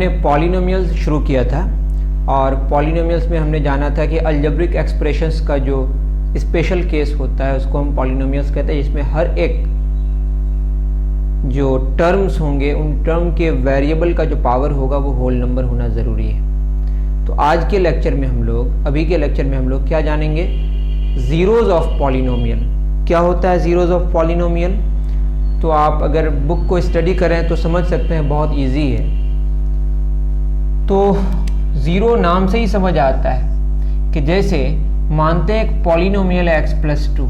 हमने पॉलिनोमियल्स शुरू किया था और पॉलिनोमियल्स में हमने जाना था कि अलजेब्रिक एक्सप्रेशंस का जो स्पेशल केस होता है उसको हम पॉलिनोमियल्स कहते हैं, जिसमें हर एक जो टर्म्स होंगे उन टर्म के वेरिएबल का जो पावर होगा वो होल नंबर होना ज़रूरी है। तो आज के लेक्चर में अभी के लेक्चर में हम लोग क्या जानेंगे? Zeros of polynomial. क्या होता है ज़ीरोज़ ऑफ पॉलिनोमियल? तो आप अगर बुक को स्टडी करें तो समझ सकते हैं, बहुत इजी है। तो ज़ीरो नाम से ही समझ आता है कि जैसे मानते हैं एक पॉलिनोमियल है x+2,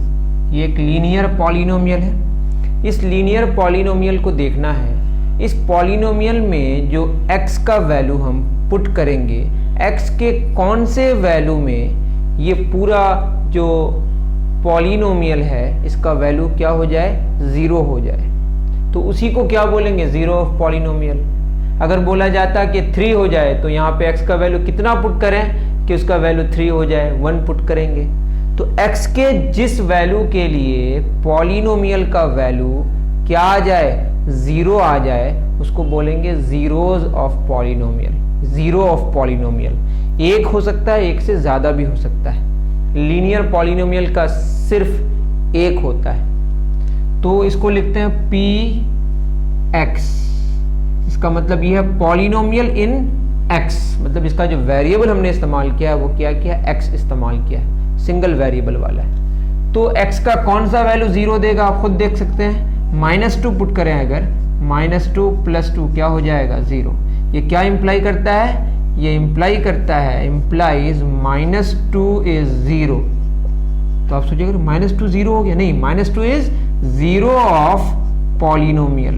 ये एक लीनियर पॉलिनोमियल है। इस लीनियर पॉलिनोमियल को देखना है, इस पॉलिनोमियल में जो x का वैल्यू हम पुट करेंगे, x के कौन से वैल्यू में ये पूरा जो पॉलिनोमियल है इसका वैल्यू क्या हो जाए? ज़ीरो हो जाए, तो उसी को क्या बोलेंगे? Zero of polynomial. अगर बोला जाता कि 3 हो जाए तो यहाँ पे x का वैल्यू कितना पुट करें कि उसका वैल्यू 3 हो जाए? 1 पुट करेंगे। तो x के जिस वैल्यू के लिए पॉलिनोमियल का वैल्यू क्या आ जाए? ज़ीरो आ जाए, उसको बोलेंगे zeros of polynomial. Zero of polynomial एक हो सकता है, एक से ज़्यादा भी हो सकता है। लीनियर पॉलिनोमियल का सिर्फ एक होता है, तो इसको लिखते हैं Px। इसका मतलब ये है पॉलिनोमियल इन x, मतलब इसका जो वेरिएबल हमने इस्तेमाल किया है वो क्या किया? x इस्तेमाल किया है, सिंगल वेरिएबल वाला है। तो x का कौन सा वैल्यू ज़ीरो देगा आप खुद देख सकते हैं। -2 पुट करें अगर, -2 + 2 क्या हो जाएगा? ज़ीरो। ये क्या इंप्लाई करता है? ये इंप्लाई करता है, इंप्लाइज -2 इज ज़ीरो। तो आप सोचिएगा -2 ज़ीरो हो गया? नहीं, -2 is zero of polynomial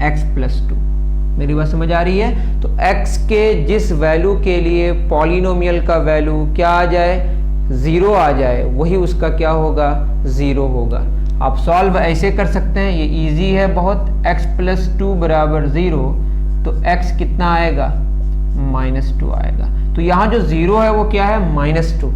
x+2। मेरी बात समझ आ रही है? तो x के जिस वैल्यू के लिए पॉलिनोमियल का वैल्यू क्या आ जाए? ज़ीरो आ जाए, वही उसका क्या होगा? ज़ीरो होगा। आप सॉल्व ऐसे कर सकते हैं, ये इजी है बहुत। x+2 = 0, तो x कितना आएगा? -2 आएगा। तो यहाँ जो ज़ीरो है वो क्या है? -2।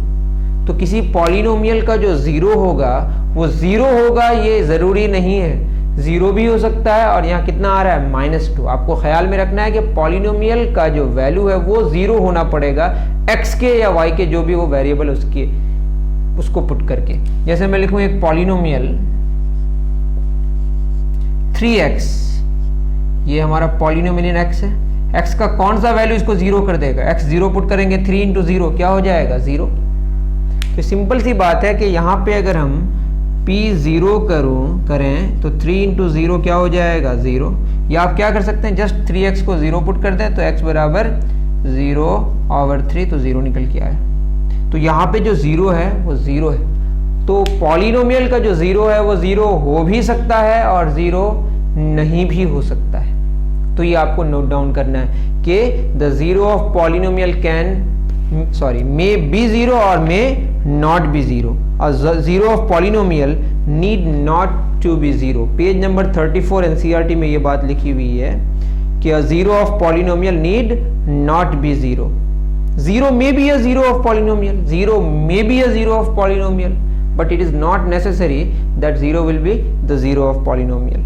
तो किसी पॉलिनोमियल का जो ज़ीरो होगा वो ज़ीरो होगा, ये ज़रूरी नहीं है, ज़ीरो भी हो सकता है। और यहाँ कितना आ रहा है? -2। आपको ख्याल में रखना है कि पॉलिनोमियल का जो वैल्यू है वो ज़ीरो होना पड़ेगा, x के या y के जो भी वो वेरिएबल उसको पुट करके। जैसे मैं लिखूँ एक पॉलिनोमियल 3x, ये हमारा पॉलिनोमियल x है। x का कौन सा वैल्यू इसको ज़ीरो कर देगा? x ज़ीरो पुट करेंगे, 3 × 0 क्या हो जाएगा? ज़ीरो। तो सिंपल सी बात है कि यहाँ पे अगर हम p ज़ीरो करें तो 3 × 0 क्या हो जाएगा? ज़ीरो। या आप क्या कर सकते हैं, जस्ट 3x को ज़ीरो पुट कर दें तो x = 0/3, तो ज़ीरो निकल के आया। तो यहाँ पे जो ज़ीरो है वो ज़ीरो है। तो पॉलिनोमियल का जो ज़ीरो है वो ज़ीरो हो भी सकता है और ज़ीरो नहीं भी हो सकता है। तो ये आपको नोट डाउन करना है कि the zero of polynomial may be zero और मे नॉट बी ज़ीरो। और zero of polynomial need not to be zero. Page number 34 NCERT में ये बात लिखी हुई है कि a zero of polynomial need not be zero. Zero may be a zero of polynomial, zero may be a zero of polynomial, but it is not necessary that 0 will be the 0 of polynomial.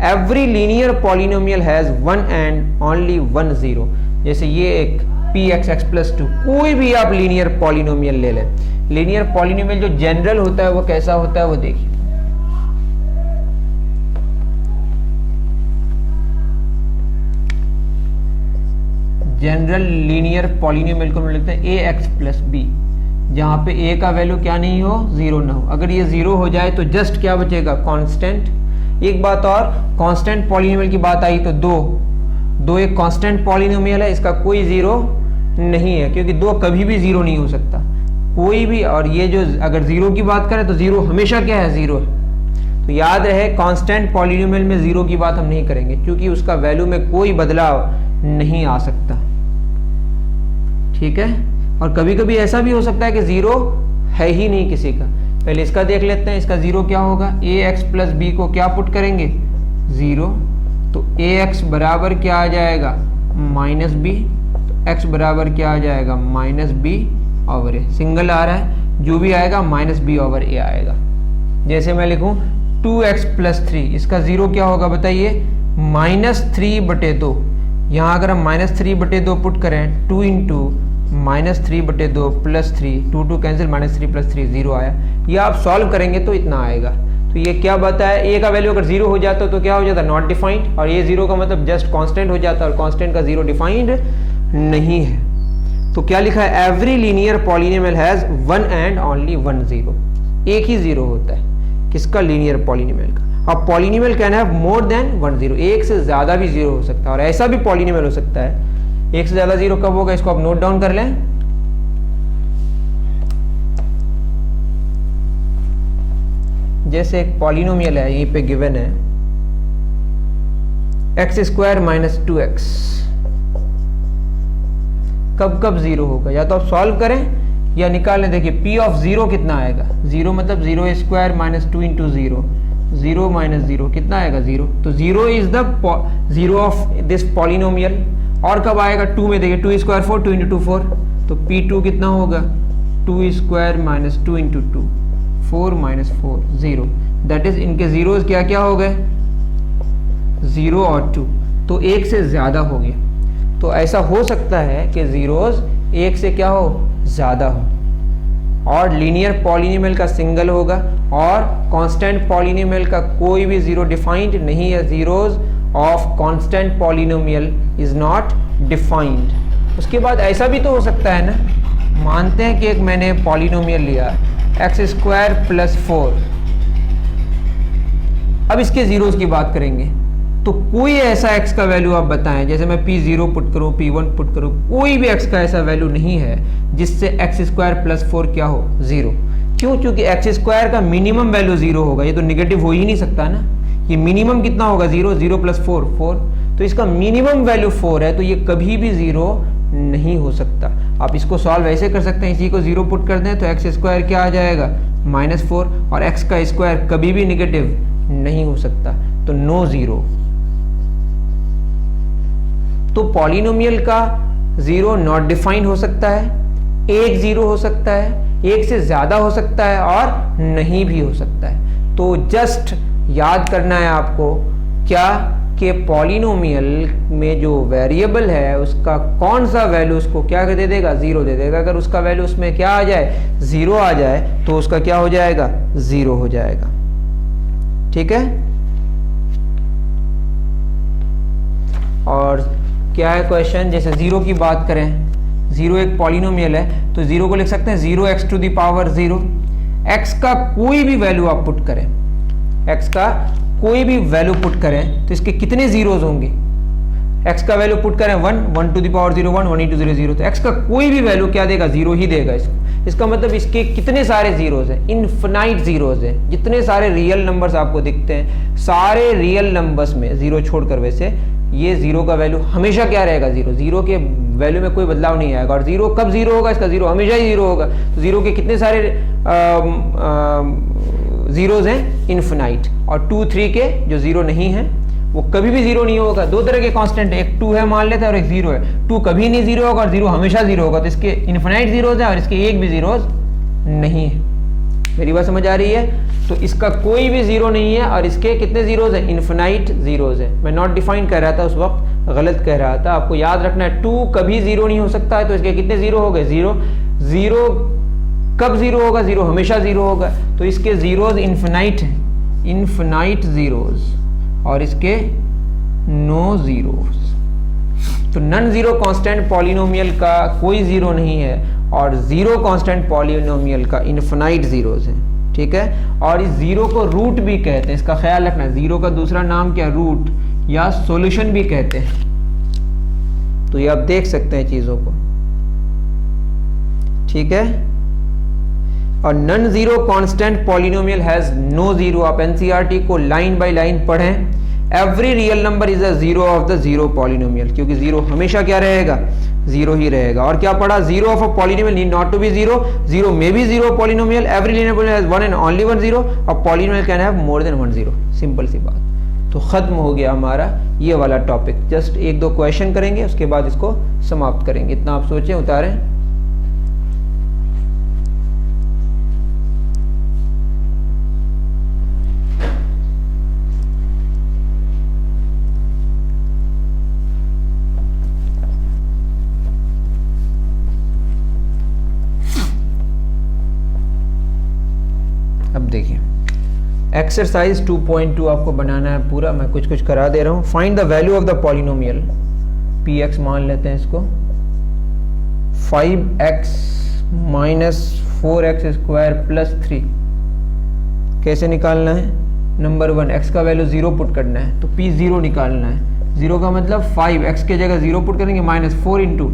Every linear polynomial has one and only one zero. जैसे ये एक Px x+2, कोई भी आप linear polynomial ले लें। Linear polynomial जो general होता है वो कैसा होता है वो देखिए। जनरल लीनियर पॉलिनोमियल को हम लिखते हैं ax+b, जहाँ पे a का वैल्यू क्या नहीं हो? ज़ीरो ना हो। अगर ये ज़ीरो हो जाए तो जस्ट क्या बचेगा? कांस्टेंट। एक बात और, कांस्टेंट पॉलिनोमियल की बात आई तो दो एक कांस्टेंट पॉलिनोमियल है, इसका कोई ज़ीरो नहीं है, क्योंकि दो कभी भी ज़ीरो नहीं हो सकता कोई भी। और ये जो अगर ज़ीरो की बात करें तो ज़ीरो हमेशा क्या है? ज़ीरो है। तो याद रहे, कांस्टेंट पॉलिनोमियल में ज़ीरो की बात हम नहीं करेंगे, क्योंकि उसका वैल्यू में कोई बदलाव नहीं आ सकता। ठीक है। और कभी कभी ऐसा भी हो सकता है कि ज़ीरो है ही नहीं किसी का। पहले इसका देख लेते हैं, इसका ज़ीरो क्या होगा? ax+b को क्या पुट करेंगे? ज़ीरो। तो ax बराबर क्या आ जाएगा? -b। तो x बराबर क्या आ जाएगा? -b/a। सिंगल आ रहा है, जो भी आएगा -b/a आएगा। जैसे मैं लिखूं 2x + 3, इसका ज़ीरो क्या होगा बताइए? -3/2। यहाँ अगर हम -3/2 पुट करें, 2 इंटू -3/2 प्लस 3, 2 2 कैंसिल, -3 प्लस 3 0 आया। ये आप सॉल्व करेंगे तो इतना आएगा। तो ये क्या बताया, ए का वैल्यू अगर 0 हो जाता तो क्या हो जाता, नॉट डिफाइंड, और ये 0 का मतलब जस्ट कांस्टेंट हो जाता, और कांस्टेंट का 0 डिफाइंड नहीं है। तो क्या लिखा है, every linear polynomial has one and only one zero, एक ही जीरो होता है किसका, लीनियर पॉलिनोमियल का। अब polynomial can have more than one zero, एक से ज्यादा भी जीरो हो सकता है, और ऐसा भी पॉलिनोमियल हो सकता है एक से ज्यादा जीरो कब होगा, इसको आप नोट डाउन कर लें। जैसे एक पॉलिनोमियल है, यहीं पे गिवन है x² - 2x, कब कब जीरो होगा, या तो आप सॉल्व करें या निकालें। देखिए p ऑफ जीरो कितना आएगा, जीरो मतलब 0² - 2 इंटू 0, 0 - 0 कितना आएगा, 0। तो 0 is the zero of this polynomial. और कब आएगा, 2 में देखिए 2² 4, 2 इंटू 2 4, तो p2 कितना होगा, 2² - 2 इंटू 2, 4 - 4 0, दैट इज इनके जीरोज क्या क्या हो गए, 0 और 2, तो एक से ज्यादा हो गया। तो ऐसा हो सकता है कि जीरोज एक से क्या हो, ज्यादा हो, और लीनियर पॉलिनोमियल का सिंगल होगा, और कांस्टेंट पॉलिनोमियल का कोई भी जीरो डिफाइंड नहीं है। Zeros of constant polynomial is not defined. उसके बाद ऐसा भी तो हो सकता है ना, मानते हैं कि एक मैंने पॉलिनोमियल लिया x² + 4, अब इसके जीरोज की बात करेंगे, तो कोई ऐसा x का वैल्यू आप बताएं, जैसे मैं p0 पुट करूं, p1 पुट करूं, कोई भी x का ऐसा वैल्यू नहीं है जिससे x² + 4 क्या हो, 0। क्यों, क्योंकि x² का मिनिमम वैल्यू 0 होगा, ये तो निगेटिव हो ही नहीं सकता ना, ये मिनिमम कितना होगा, 0, 0 + 4 4, तो इसका मिनिमम वैल्यू 4 है, तो ये कभी भी 0 नहीं हो सकता। आप इसको सॉल्व ऐसे कर सकते हैं, इसी को 0 पुट कर दें तो x² क्या आ जाएगा, -4, और x का स्क्वायर कभी भी निगेटिव नहीं हो सकता, तो नो जीरो। तो पॉलिनोमियल का जीरो नॉट डिफाइंड हो सकता है, एक जीरो हो सकता है, एक से ज्यादा हो सकता है, और नहीं भी हो सकता है। तो जस्ट याद करना है आपको क्या, कि पॉलिनोमियल में जो वेरिएबल है उसका कौन सा वैल्यू उसको क्या दे देगा, जीरो दे देगा। अगर उसका वैल्यू उसमें क्या आ जाए, जीरो आ जाए, तो उसका क्या हो जाएगा, जीरो हो जाएगा। ठीक है, और क्या है क्वेश्चन, जैसे जीरो की बात करें, जीरो एक पॉलिनोमियल है, तो जीरो को लिख सकते हैं 0x⁻0। x का कोई भी वैल्यू आप पुट करें, x का कोई भी वैल्यू पुट करें तो इसके कितने जीरोज होंगे, x का वैल्यू पुट करें 1, 1⁻0 1, 1 × 0 0, तो x का कोई भी वैल्यू क्या देगा, जीरो ही देगा इसको। इसका मतलब इसके कितने सारे जीरोज हैं, इनफिनाइट जीरोज हैं। जितने सारे रियल नंबर्स आपको दिखते हैं, सारे रियल नंबर्स में जीरो छोड़कर, वैसे ये जीरो का वैल्यू हमेशा क्या रहेगा, जीरो। जीरो के वैल्यू में कोई बदलाव नहीं आएगा, और जीरो कब जीरो होगा, इसका जीरो हमेशा ही जीरो होगा। तो जीरो के कितने सारे जीरोज हैं, इनफिनाइट, और 2 3 के जो जीरो नहीं है वो कभी भी जीरो नहीं होगा। दो तरह के कांस्टेंट है, एक 2 है मान लेते हैं और एक 0 है। 2 कभी नहीं जीरो होगा और 0 हमेशा जीरो होगा, तो इसके इनफिनाइट जीरोज हैं और इसके एक भी जीरोज नहीं है। मेरी बात समझ आ रही है? तो इसका कोई भी जीरो नहीं है और इसके कितने जीरोज हैं, इनफिनाइट जीरोज है। मैं नॉट डिफाइन कर रहा था उस वक्त, गलत कह रहा था, आपको याद रखना है 2 कभी जीरो नहीं हो सकता है, तो इसके कितने जीरो हो गए, जीरो। जीरो कब जीरो होगा, जीरो हमेशा जीरो होगा, तो इसके जीरोज इनफिनाइट हैं, इनफिनाइट जीरोज, और इसके नो जीरोज। तो नन जीरो कांस्टेंट पॉलिनोमियल का कोई जीरो नहीं है और जीरो कांस्टेंट पॉलिनोमियल का इनफिनाइट जीरोज है। ठीक है, और इस जीरो को रूट भी कहते हैं, इसका ख्याल रखना। जीरो का दूसरा नाम क्या, रूट या सॉल्यूशन भी कहते हैं। तो ये आप देख सकते हैं चीजों को। ठीक है, और non zero constant polynomial has no zero. आप एनसीईआरटी को लाइन बाय लाइन पढ़ें। Every real number is a zero of the zero polynomial, क्योंकि जीरो हमेशा क्या रहेगा, जीरो ही रहेगा। और क्या पढ़ा, zero of a polynomial need not to be zero, zero may be zero polynomial, every linear polynomial has one and only one zero, a polynomial can have more than one zero. Simple सी बात। तो खत्म हो गया हमारा ये वाला topic. Just 1-2 question करेंगे, उसके बाद इसको समाप्त करेंगे। इतना आप सोचें, उतारें। अब देखिए एक्सरसाइज 2.2 आपको बनाना है पूरा, मैं कुछ कुछ करा दे रहा हूँ। Find the value of the polynomial P x मान लेते हैं इसको, 5x minus 4x square plus 3 कैसे निकालना है। नंबर 1 x का वैल्यू 0 पुट करना है, तो p 0 निकालना है। 0 का मतलब 5, x के जगह 0 पुट करेंगे, माइनस 4 इंटू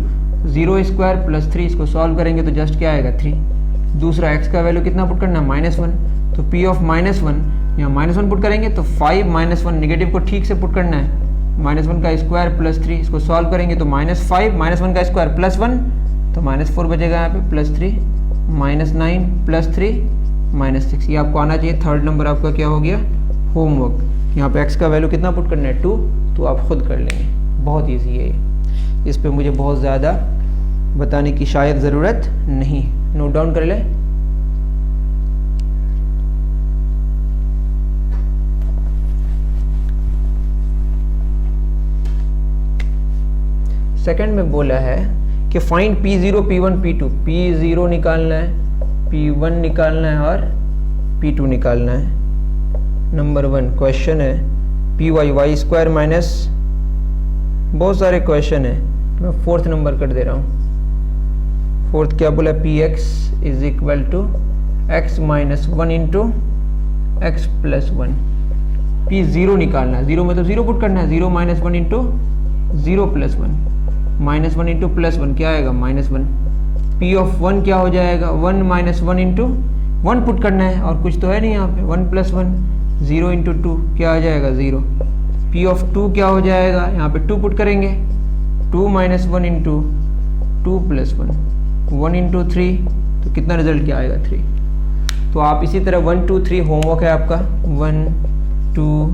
0 स्क्वायर प्लस 3, इसको सॉल्व करेंगे तो जस्ट क्या आएगा 3। दूसरा x का वैल्यू कितना पुट करना है, -1, तो p ऑफ -1 यहाँ -1 पुट करेंगे तो 5 -1, नेगेटिव को ठीक से पुट करना है, -1 का स्क्वायर प्लस 3, इसको सॉल्व करेंगे तो -5 -1 का स्क्वायर प्लस 1, तो -4 बचेगा यहाँ पे, प्लस 3 -9 प्लस 3 -6। ये आपको आना चाहिए। थर्ड नंबर आपका क्या हो गया, होमवर्क। यहाँ पे x का वैल्यू कितना पुट करना है 2, तो आप खुद कर लेंगे, बहुत ईजी है ये। इस पे मुझे बहुत ज़्यादा बताने की शायद ज़रूरत नहीं, नोट डाउन कर ले। सेकंड में बोला है कि find P0 P1 P2, P0 निकालना है, P1 निकालना है और P2 निकालना है। नंबर 1 क्वेश्चन है पी वाई स्क्वायर माइनस, बहुत सारे क्वेश्चन है, मैं 4th नंबर कर दे रहा हूँ। 4th क्या बोला, P x is equal to x minus 1 into x plus 1। P0 निकालना है, 0 में तो 0 पुट करना है, 0 minus 1 into 0 plus 1, -1 into plus 1 क्या आएगा -1। P ऑफ 1 क्या हो जाएगा, 1 माइनस 1 इंटू 1 पुट करना है, और कुछ तो है नहीं यहाँ पे, 1 प्लस 1, 0 इंटू 2 क्या आ जाएगा 0। P ऑफ 2 क्या हो जाएगा, यहाँ पे 2 पुट करेंगे, 2 माइनस 1 इंटू 2 प्लस 1, 1 इंटू 3, तो कितना रिजल्ट क्या आएगा 3। तो आप इसी तरह 1 2 3 होमवर्क है आपका, 1 2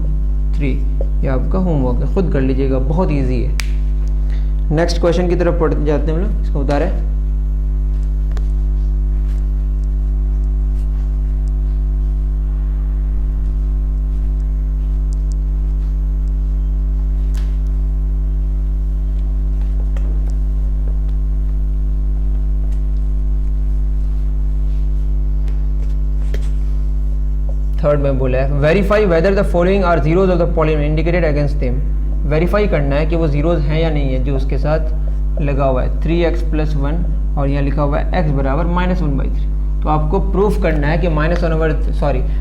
3 ये आपका होमवर्क है, खुद कर लीजिएगा, बहुत ईजी है। नेक्स्ट क्वेश्चन की तरफ पढ़ते जाते हैं हम लोग, इसका उत्तर है थर्ड में बोला है verify whether the following are zeros of the polynomial indicated against them. Verify करना है कि वो जीरोज हैं या नहीं है जो उसके साथ लगा हुआ है, 3x प्लस 1 और यहाँ लिखा हुआ है x बराबर -1/3। तो आपको प्रूफ करना है कि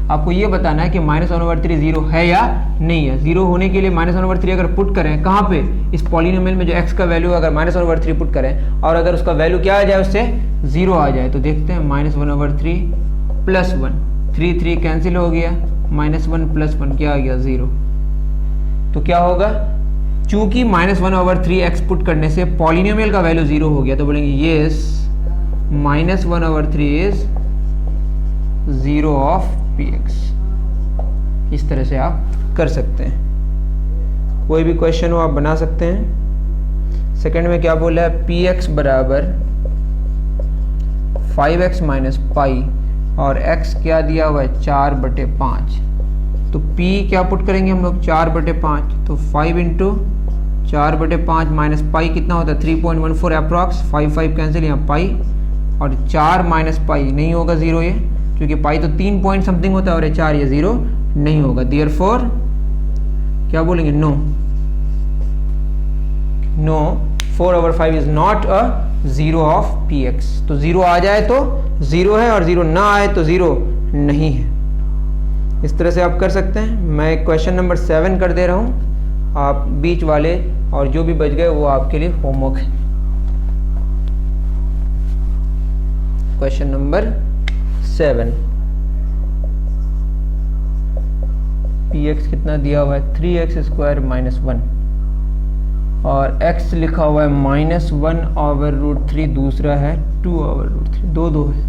आपको ये बताना है कि -1/3 जीरो है या नहीं है। जीरो होने के लिए -1/3 अगर पुट करें कहाँ पे, इस पॉलिनोमियल में जो x का वैल्यू अगर -1/3 पुट करें और अगर उसका वैल्यू क्या आ जाए, उससे 0 आ जाए, तो देखते हैं -1/3 प्लस 1, 3 3 कैंसिल हो गया, -1 प्लस 1 क्या आ गया 0। तो क्या होगा, चूंकि -1/3 x पुट करने से पॉलिनोमियल का वैल्यू 0 हो गया, तो बोलेंगे येस -1/3 इज 0 ऑफ px। इस तरह से आप कर सकते हैं, कोई भी क्वेश्चन हो आप बना सकते हैं। सेकंड में क्या बोला है, px बराबर 5x माइनस पाई और x क्या दिया हुआ है 4/5। तो p क्या पुट करेंगे हम लोग 4/5, तो 5 इंटू 4/5 माइनस पाई कितना होता है 3.14 अप्रॉक्स, 5 कैंसिल, यहाँ पाई और 4 माइनस पाई नहीं होगा 0 ये, क्योंकि पाई तो 3 पॉइंट समथिंग होता है और ये 4, ये 0 नहीं होगा। देयरफॉर क्या बोलेंगे, no 4/5 is not a 0 of px। तो 0 आ जाए तो 0 है और 0 ना आए तो 0 नहीं है। इस तरह से आप कर सकते हैं। मैं क्वेश्चन नंबर 7 कर दे रहा हूं, आप बीच वाले और जो भी बच गए वो आपके लिए होमवर्क है। क्वेश्चन नंबर 7, px कितना दिया हुआ है 3x² माइनस 1 और x लिखा हुआ है -1/√3, दूसरा है 2/√3, दो है।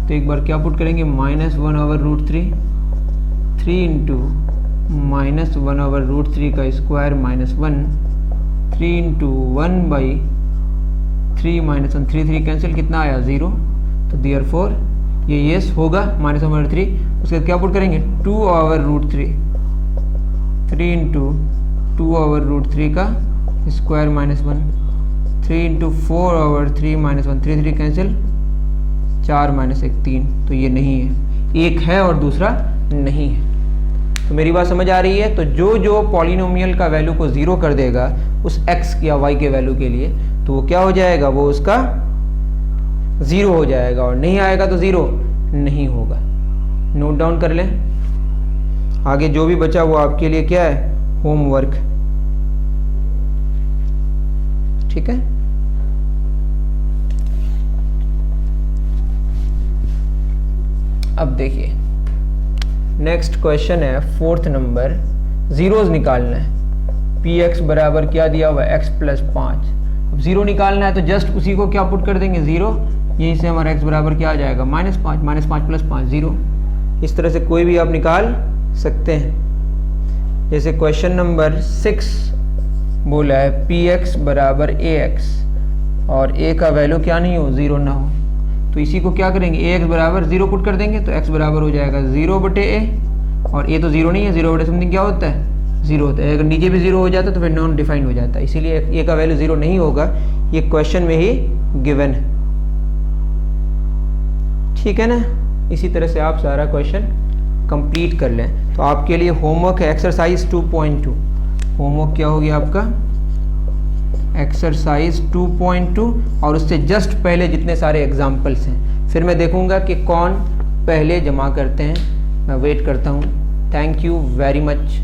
तो एक बार क्या पुट करेंगे, -1/√3, 3 इंटू -1/√3 का स्क्वायर -1, 3 इंटू 1/3 -1, 3 कैंसिल, कितना आया 0। तो देयरफॉर ये येस होगा -1/3। उसके बाद क्या पुट करेंगे 2/√3, 3 इंटू 2/√3 का स्क्वायर -1, 3 इंटू 4/3 -1, 3 कैंसिल, 4 - 1 3, तो ये नहीं है। एक है और दूसरा नहीं है। तो मेरी बात समझ आ रही है। तो जो जो पॉलिनोमियल का वैल्यू को 0 कर देगा उस x या y के वैल्यू के लिए, तो वो क्या हो जाएगा, वो उसका 0 हो जाएगा, और नहीं आएगा तो 0 नहीं होगा। नोट डाउन कर लें। आगे जो भी बचा वो आपके लिए क्या है, होमवर्क। ठीक है। अब देखिए नेक्स्ट क्वेश्चन है 4th नंबर, जीरोज निकालना है। पी एक्स बराबर क्या दिया हुआ है, x प्लस 5। अब जीरो निकालना है तो जस्ट उसी को क्या पुट कर देंगे, 0। यहीं से हमारा x बराबर क्या आ जाएगा, -5 प्लस 5 0। इस तरह से कोई भी आप निकाल सकते हैं। जैसे क्वेश्चन नंबर 6 बोला है पी एक्स बराबर ए एक्स, और a का वैल्यू क्या नहीं हो, 0 ना हो, तो इसी को क्या करेंगे, ए एक्स बराबर 0 पुट कर देंगे, तो x बराबर हो जाएगा 0/a, और a तो 0 नहीं है, 0 समथिंग क्या होता है, 0 होता है। अगर नीचे भी 0 हो जाता है तो फिर नॉन डिफाइंड हो जाता है, इसीलिए a का वैल्यू 0 नहीं होगा, ये क्वेश्चन में ही गिवन है। ठीक है ना। इसी तरह से आप सारा क्वेश्चन कंप्लीट कर लें। तो आपके लिए होमवर्क है एक्सरसाइज 2.2। होमवर्क क्या हो गया आपका, एक्सरसाइज 2.2, और उससे जस्ट पहले जितने सारे एग्जाम्पल्स हैं, फिर मैं देखूंगा कि कौन पहले जमा करते हैं। मैं वेट करता हूँ। Thank you very much.